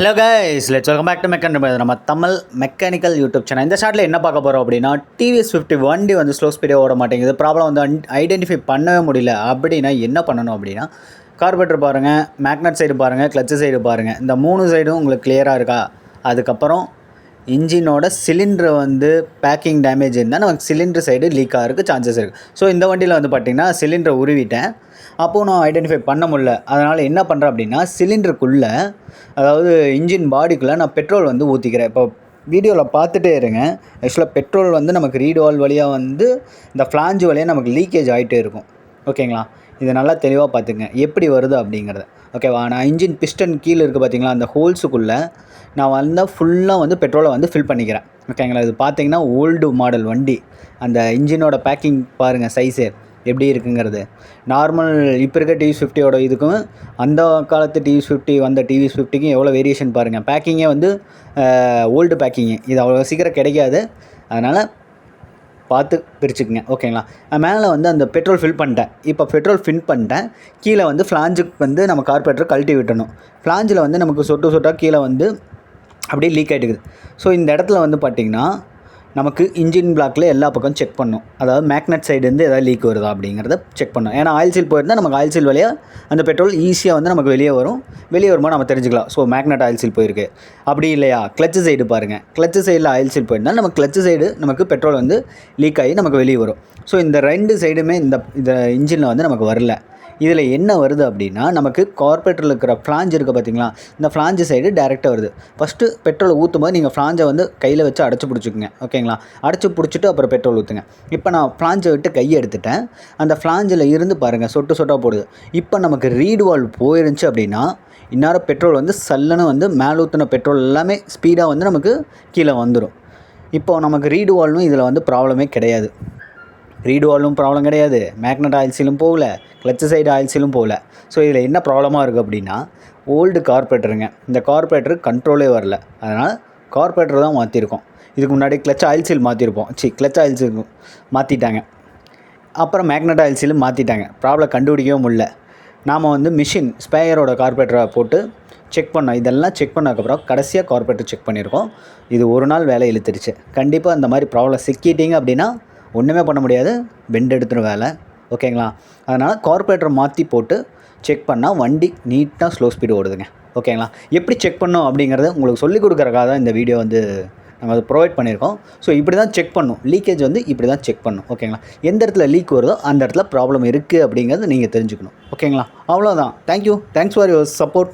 Hello guys, let's welcome back to mechanical. நம்ம Tamil mechanical YouTube channel. இந்த ஷார்ட்டில் என்ன பார்க்க போகிறோம் அப்படின்னா, டிவிஎஸ் 50 வண்டி வந்து ஸ்லோ ஸ்பீடாக ஓட மாட்டேங்குது. ப்ராப்ளம் வந்து ஐடென்டிஃபை பண்ணவே முடியல. அப்படின்னா என்ன பண்ணணும் அப்படின்னா, கார்பரேட்டர் பாருங்கள், மேக்னட் சைடு பாருங்கள், கிளச்சு சைடு பாருங்கள். இந்த 3 சைடும் உங்களுக்கு கிளியராக இருக்கா? அதுக்கப்புறம் இன்ஜினோட சிலிண்டர் வந்து பேக்கிங் டேமேஜ் இருந்தால் நமக்கு சிலிண்டர் சைடு லீக் ஆகிறதுக்கு சான்சஸ் இருக்குது. ஸோ இந்த வண்டியில் வந்து பார்த்திங்கன்னா சிலிண்டரை உருவிட்டேன். அப்போது நான் ஐடென்டிஃபை பண்ண முடியல. அதனால் என்ன பண்ணுறேன் அப்படின்னா, சிலிண்டருக்குள்ளே, அதாவது இன்ஜின் பாடிக்குள்ளே நான் பெட்ரோல் வந்து ஊற்றிக்கிறேன். இப்போ வீடியோவில் பார்த்துட்டே இருங்க. ஆக்சுவலாக பெட்ரோல் வந்து நமக்கு ரீட் வால் வழியாக வந்து இந்த ஃப்ளாஞ்சு வழியாக நமக்கு லீக்கேஜ் ஆகிட்டே இருக்கும். ஓகேங்களா? இதை நல்லா தெளிவாக பார்த்துங்க எப்படி வருது அப்படிங்கிறத. ஓகேவா? நான் இன்ஜின் பிஸ்டன் கீழே இருக்குது பார்த்தீங்களா, அந்த ஹோல்ஸுக்குள்ளே நான் வந்து ஃபுல்லாக வந்து பெட்ரோலை வந்து ஃபில் பண்ணிக்கிறேன். ஓகேங்களா? இது பார்த்தீங்கன்னா ஓல்டு மாடல் வண்டி. அந்த இன்ஜினோட பேக்கிங் பாருங்கள், சைஸு எப்படி இருக்குங்கிறது. நார்மல் இப்போ இருக்க டிவிஎஸ் 50யோட இதுக்கும் அந்த காலத்து டிவிஎஸ் 50 வந்த டிவிஎஸ் 50க்கும் எவ்வளோ வேரியேஷன் பாருங்கள். பேக்கிங்கே வந்து ஓல்டு பேக்கிங்கு. இது அவ்வளோ சீக்கிரம் கிடைக்காது. அதனால் பார்த்து பிரிச்சுக்குங்க. ஓகேங்களா? மேலே வந்து அந்த பெட்ரோல் ஃபில் பண்ணிட்டேன். இப்போ பெட்ரோல் ஃபில் பண்ணிட்டேன். கீழே வந்து ஃப்ளாஞ்சுக்கு வந்து நம்ம கார்பரேட்டர் கழட்டி விட்டணும். ஃப்ளாஞ்சில் வந்து நமக்கு சொட்டு சொட்டாக கீழே வந்து அப்படியே லீக் ஆகிட்டுக்குது. ஸோ இந்த இடத்துல வந்து பார்த்திங்கன்னா நமக்கு இன்ஜின் பிளாக்கில் எல்லா பக்கம் செக் பண்ணணும். அதாவது மேக்னட் சைடுலேருந்து எதாவது லீக் வருதா அப்படிங்கிறத செக் பண்ணணும். ஏன்னா ஆயில் சீல் போயிருந்தால் நமக்கு ஆயில் சீல் வழியாக அந்த பெட்ரோல் ஈஸியாக வந்து நமக்கு வெளியே வரும். வெளியே வரும்போது நம்ம தெரிஞ்சுக்கலாம். ஸோ மேக்னட் ஆயில் சீல் போயிருக்கு. அப்படி இல்லையா, கிளச்சு சைடு பாருங்கள். கிளச்சு சைடில் ஆயில் சீல் போயிருந்தால் நமக்கு கிளச்சு சைடு நமக்கு பெட்ரோல் வந்து லீக் ஆகி நமக்கு வெளியே வரும். ஸோ இந்த 2 சைடுமே இந்த இன்ஜினில் வந்து நமக்கு வரல. இதில் என்ன வருது அப்படின்னா, நமக்கு கார்பரேட்டரில் இருக்கிற ஃப்ளாஞ்ச் இருக்குது பார்த்தீங்களா, இந்த ஃப்ளாஞ்சு சைடு டேரெக்டாக வருது. ஃபஸ்ட்டு பெட்ரோலை ஊற்றும் போது நீங்கள் ஃப்ளாஞ்சை வந்து கையில் வச்சு அடைச்சி பிடிச்சிக்குங்க. ஓகேங்களா? அடைச்சி பிடிச்சிட்டு அப்புறம் பெட்ரோல் ஊற்றுங்க. இப்போ நான் ஃப்ளாஞ்சை விட்டு கையை எடுத்துட்டேன். அந்த ஃப்ளாஞ்சில் இருந்து பாருங்கள் சொட்டு சொட்டாக போடுது. இப்போ நமக்கு ரீடு வால்வ் போயிருந்துச்சு அப்படின்னா, இந்நேரம் பெட்ரோல் வந்து சல்லுன்னு வந்து மேலே ஊற்றின பெட்ரோல் எல்லாமே ஸ்பீடாக வந்து நமக்கு கீழே வந்துடும். இப்போது நமக்கு ரீடு வால்வும் இதில் வந்து ப்ராப்ளமே கிடையாது. ரீடு வால்வும் ப்ராப்ளம் கிடையாது, மேக்னட் ஆயில் சீலும் போகல, கிளச்சு சைடு ஆயில் சீலும் போகல. ஸோ இதில் என்ன ப்ராப்ளமாக இருக்குது அப்படின்னா, ஓல்டு கார்பரேட்டருங்க. இந்த கார்பரேட்டர் கண்ட்ரோலே வரல. அதனால் கார்பரேட்டர் தான் மாற்றிருக்கோம். இதுக்கு முன்னாடி கிளச் ஆயில் சீல் மாற்றிருப்போம். கிளச் ஆயில் சீல் மாற்றிட்டாங்க. அப்புறம் மேக்னட் ஆயில் சீலும் மாற்றிட்டாங்க. ப்ராப்ளம் கண்டுபிடிக்கவே முடியல. நாம் வந்து மிஷின் ஸ்பேயரோட கார்பரேட்டரை போட்டு செக் பண்ணோம். இதெல்லாம் செக் பண்ணதுக்கப்புறம் கடைசியாக கார்பரேட்டர் செக் பண்ணியிருக்கோம். இது ஒரு நாள் வேலை இழுத்துருச்சு. கண்டிப்பாக இந்த மாதிரி ப்ராப்ளம் சிக்கிட்டீங்க அப்படின்னா ஒன்றுமே பண்ண முடியாது, பெண்ட் எடுத்துகிற வேலை. ஓகேங்களா? அதனால் கார்பரேட்டரை மாற்றி போட்டு செக் பண்ணால் வண்டி நீட்டாக ஸ்லோ ஸ்பீடு ஓடுதுங்க. ஓகேங்களா? எப்படி செக் பண்ணோம் அப்படிங்கிறத உங்களுக்கு சொல்லிக் கொடுக்குறக்காக தான் இந்த வீடியோ வந்து நம்ம அதை ப்ரொவைட் பண்ணியிருக்கோம். ஸோ இப்படி தான் செக் பண்ணணும். லீக்கேஜ் வந்து இப்படி தான் செக் பண்ணணும். ஓகேங்களா? எந்த இடத்துல லீக் வருதோ அந்த இடத்துல ப்ராப்ளம் இருக்குது அப்படிங்கிறத நீங்கள் தெரிஞ்சுக்கணும். ஓகேங்களா? அவ்வளோதான். Thank you. Thanks for your support.